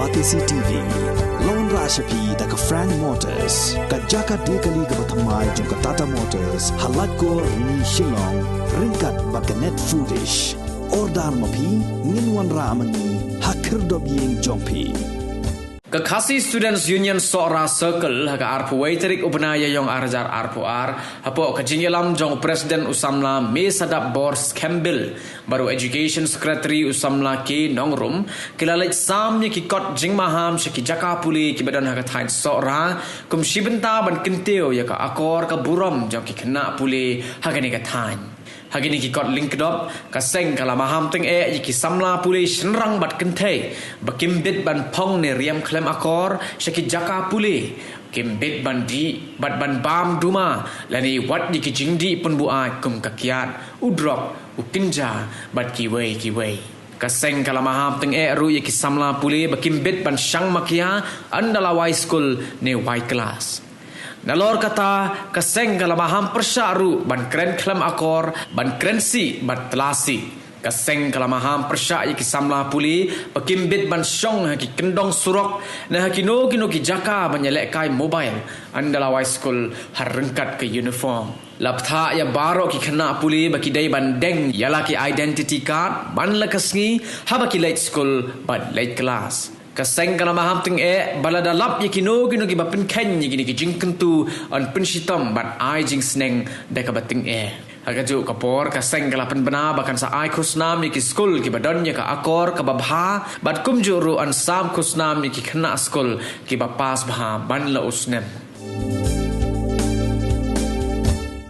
Batisi TV, Lone Rashapi da ka Frank Motors, ka Jaka Dekali ka Batamai jong ka Tata Motors, halat ko ni Shillong, ringkat ba ka Net Foodish, Ordar Mapi, Ninwan Ramani, Hakir Dobyeng Jongpi. Kakasi Students Union Sora Circle haga arpu waiterik ubenaya yong arjar arpu hapo kajinyalam jong Presiden Usamla Me Sadap Bors Campbell baru Education Secretary Usamla ke Nongrum kilalait samnya ki kot jingmaham syaki jaka puli ki badan haga tain sora kum shibenta ban kinteo ya ka akor ka buram jong ki kena puli haga ni ka tain. Hagini ki kot link dop kaseng kala maham teng ki samla puli shenrang bat kente bakimbit ban pong ne riam klem akor syaki jaka puli kimbit ban di bat ban bam duma lani wat ki jingdi pun buai kum kakiat udrok ukinja bat kiwei kaseng kala maham teng ru ki samla puli bakimbit ban shang makia andala wai school ne wai class. Nalor kata kaseng kala maham persyaru ban kren klem akor ban krensi ban telasi kaseng kala maham persya ki samla puli pakimbit ban syong ki kendong surok na kino ki jaka menyelek kai mobile andala high school har rengkat ke uniform laptha ya baro ki kena puli baki dai ban deng yala ki identity card ban lakasngi habaki late school ban late class. Kaseng kala maham teng balada lap yakino ki bapin ken yiki ki jingkentu on pinshitam bat ai jing sneng deka bating Hagaju kapor kaseng kala pen bena bahkan sa ai kusnam yiki school ki badan ya ka akor ka babha bat kumjuru an sam kusnam yiki kena school ki bapas bha ban la usnem